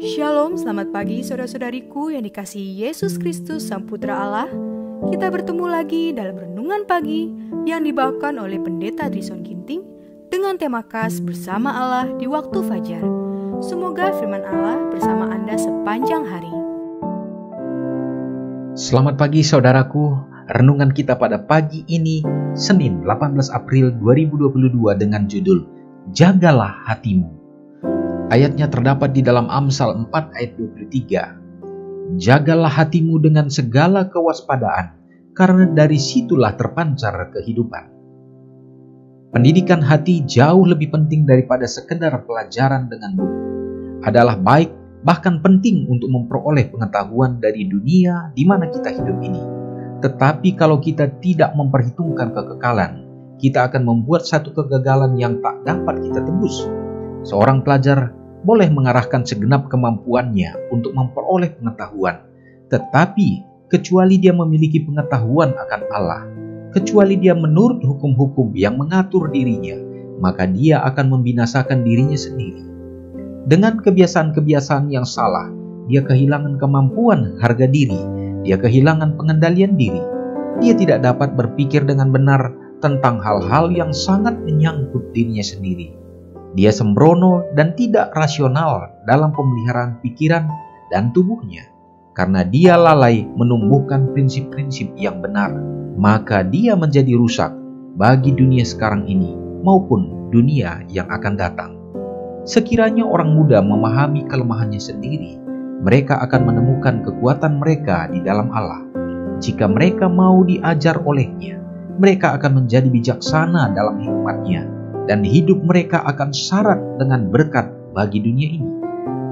Shalom, selamat pagi saudara-saudariku yang dikasihi Yesus Kristus Sang Putra Allah. Kita bertemu lagi dalam Renungan Pagi yang dibawakan oleh Pendeta Trison Ginting dengan tema khas Bersama Allah di Waktu Fajar. Semoga firman Allah bersama Anda sepanjang hari. Selamat pagi saudaraku, renungan kita pada pagi ini Senin 18 April 2022 dengan judul Jagalah Hatimu. Ayatnya terdapat di dalam Amsal 4 ayat 23. Jagalah hatimu dengan segala kewaspadaan, karena dari situlah terpancar kehidupan. Pendidikan hati jauh lebih penting daripada sekedar pelajaran dengan buku. Adalah baik, bahkan penting untuk memperoleh pengetahuan dari dunia di mana kita hidup ini. Tetapi kalau kita tidak memperhitungkan kekekalan, kita akan membuat satu kegagalan yang tak dapat kita tebus. Seorang pelajar boleh mengarahkan segenap kemampuannya untuk memperoleh pengetahuan, tetapi kecuali dia memiliki pengetahuan akan Allah, kecuali dia menurut hukum-hukum yang mengatur dirinya, maka dia akan membinasakan dirinya sendiri. Dengan kebiasaan-kebiasaan yang salah, dia kehilangan kemampuan harga diri, dia kehilangan pengendalian diri. Dia tidak dapat berpikir dengan benar tentang hal-hal yang sangat menyangkut dirinya sendiri. Dia sembrono dan tidak rasional dalam pemeliharaan pikiran dan tubuhnya. Karena dia lalai menumbuhkan prinsip-prinsip yang benar, maka dia menjadi rusak bagi dunia sekarang ini maupun dunia yang akan datang. Sekiranya orang muda memahami kelemahannya sendiri, mereka akan menemukan kekuatan mereka di dalam Allah. Jika mereka mau diajar olehnya, mereka akan menjadi bijaksana dalam hikmatnya, dan hidup mereka akan syarat dengan berkat bagi dunia ini.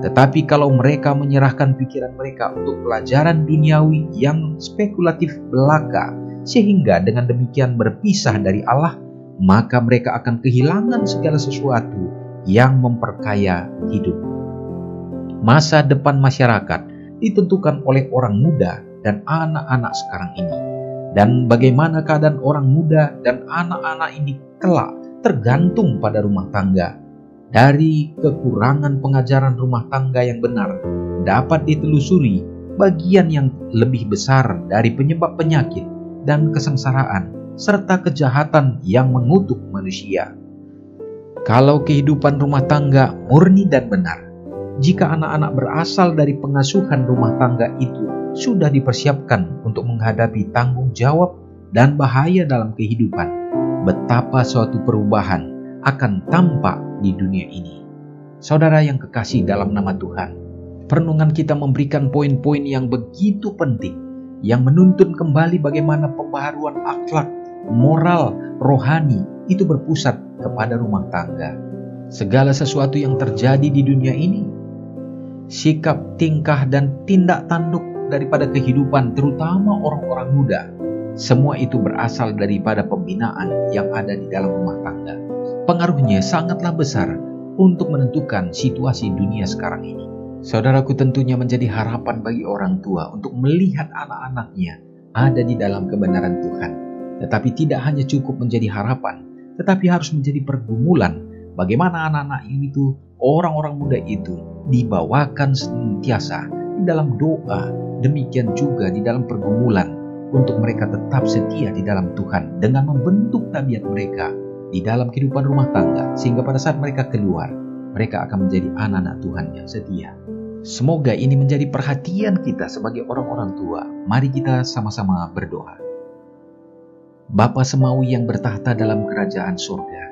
Tetapi kalau mereka menyerahkan pikiran mereka untuk pelajaran duniawi yang spekulatif belaka, sehingga dengan demikian berpisah dari Allah, maka mereka akan kehilangan segala sesuatu yang memperkaya hidup. Masa depan masyarakat ditentukan oleh orang muda dan anak-anak sekarang ini. Dan bagaimana keadaan orang muda dan anak-anak ini kelak tergantung pada rumah tangga. Dari kekurangan pengajaran rumah tangga yang benar dapat ditelusuri bagian yang lebih besar dari penyebab penyakit dan kesengsaraan serta kejahatan yang mengutuk manusia. Kalau kehidupan rumah tangga murni dan benar, jika anak-anak berasal dari pengasuhan rumah tangga itu sudah dipersiapkan untuk menghadapi tanggung jawab dan bahaya dalam kehidupan, betapa suatu perubahan akan tampak di dunia ini. Saudara yang kekasih dalam nama Tuhan, perenungan kita memberikan poin-poin yang begitu penting, yang menuntun kembali bagaimana pembaharuan akhlak, moral, rohani itu berpusat kepada rumah tangga. Segala sesuatu yang terjadi di dunia ini, sikap, tingkah, dan tindak tanduk daripada kehidupan, terutama orang-orang muda, semua itu berasal daripada pembinaan yang ada di dalam rumah tangga. Pengaruhnya sangatlah besar untuk menentukan situasi dunia sekarang ini. Saudaraku, tentunya menjadi harapan bagi orang tua untuk melihat anak-anaknya ada di dalam kebenaran Tuhan. Tetapi tidak hanya cukup menjadi harapan, tetapi harus menjadi pergumulan bagaimana anak-anak itu, orang-orang muda itu dibawakan senantiasa di dalam doa, demikian juga di dalam pergumulan untuk mereka tetap setia di dalam Tuhan dengan membentuk tabiat mereka di dalam kehidupan rumah tangga, sehingga pada saat mereka keluar, mereka akan menjadi anak-anak Tuhan yang setia. Semoga ini menjadi perhatian kita sebagai orang-orang tua. Mari kita sama-sama berdoa. Bapa Semawi yang bertahta dalam kerajaan surga,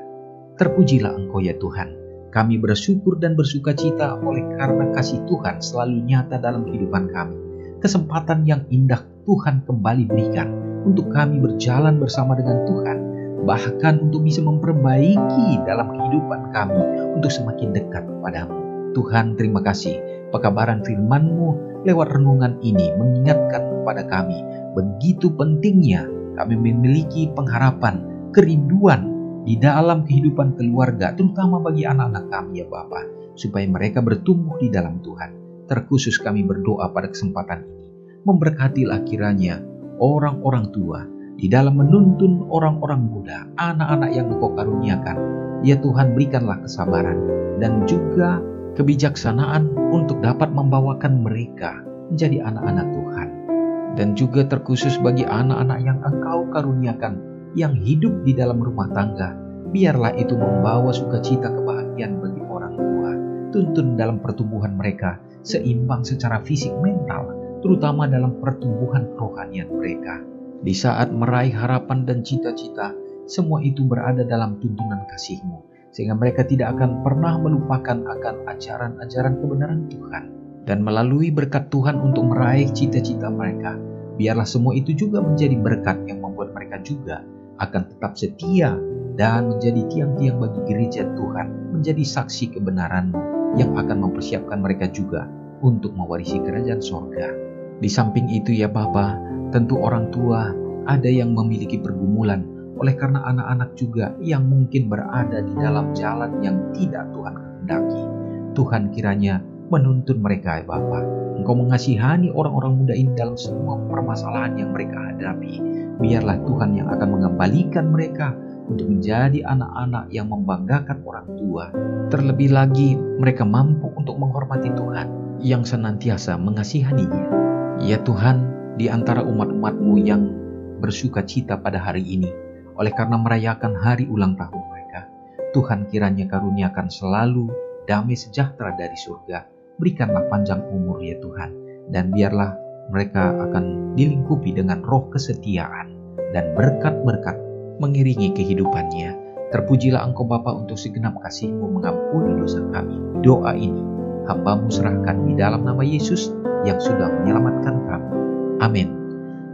terpujilah Engkau ya Tuhan. Kami bersyukur dan bersukacita oleh karena kasih Tuhan selalu nyata dalam kehidupan kami. Kesempatan yang indah Tuhan kembali berikan untuk kami berjalan bersama dengan Tuhan, bahkan untuk bisa memperbaiki dalam kehidupan kami untuk semakin dekat kepadamu. Tuhan, terima kasih. Pekabaran firman-Mu lewat renungan ini mengingatkan kepada kami begitu pentingnya kami memiliki pengharapan, kerinduan di dalam kehidupan keluarga, terutama bagi anak-anak kami ya Bapa, supaya mereka bertumbuh di dalam Tuhan. Terkhusus kami berdoa pada kesempatan ini, memberkatilah kiranya orang-orang tua di dalam menuntun orang-orang muda, anak-anak yang Engkau karuniakan. Ya Tuhan, berikanlah kesabaran dan juga kebijaksanaan untuk dapat membawakan mereka menjadi anak-anak Tuhan. Dan juga terkhusus bagi anak-anak yang Engkau karuniakan yang hidup di dalam rumah tangga, biarlah itu membawa sukacita kebahagiaan bagi orang tua. Tuntun dalam pertumbuhan mereka seimbang secara fisik mental, terutama dalam pertumbuhan kerohanian mereka. Di saat meraih harapan dan cita-cita, semua itu berada dalam tuntunan kasih-Mu, sehingga mereka tidak akan pernah melupakan akan ajaran-ajaran kebenaran Tuhan. Dan melalui berkat Tuhan untuk meraih cita-cita mereka, biarlah semua itu juga menjadi berkat yang membuat mereka juga akan tetap setia dan menjadi tiang-tiang bagi gereja Tuhan, menjadi saksi kebenaran-Mu yang akan mempersiapkan mereka juga untuk mewarisi kerajaan sorga. Di samping itu ya Bapa, tentu orang tua ada yang memiliki pergumulan oleh karena anak-anak juga yang mungkin berada di dalam jalan yang tidak Tuhan kehendaki. Tuhan kiranya menuntun mereka ya Bapa. Engkau mengasihani orang-orang muda ini dalam semua permasalahan yang mereka hadapi. Biarlah Tuhan yang akan mengembalikan mereka untuk menjadi anak-anak yang membanggakan orang tua. Terlebih lagi mereka mampu untuk menghormati Tuhan yang senantiasa mengasihaninya. Ya Tuhan, di antara umat-umat-Mu yang bersuka cita pada hari ini, oleh karena merayakan hari ulang tahun mereka, Tuhan kiranya karuniakan selalu damai sejahtera dari surga. Berikanlah panjang umur ya Tuhan, dan biarlah mereka akan dilingkupi dengan roh kesetiaan dan berkat-berkat mengiringi kehidupannya. Terpujilah Engkau Bapa untuk segenap kasih-Mu mengampuni dosa kami. Doa ini hamba-Mu serahkan di dalam nama Yesus yang sudah menyelamatkan kami. Amin.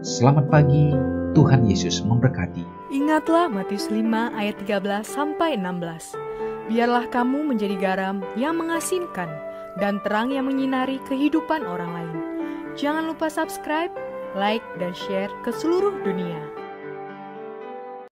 Selamat pagi, Tuhan Yesus memberkati. Ingatlah Matius 5 ayat 13-16. Biarlah kamu menjadi garam yang mengasinkan dan terang yang menyinari kehidupan orang lain. Jangan lupa subscribe, like, dan share ke seluruh dunia.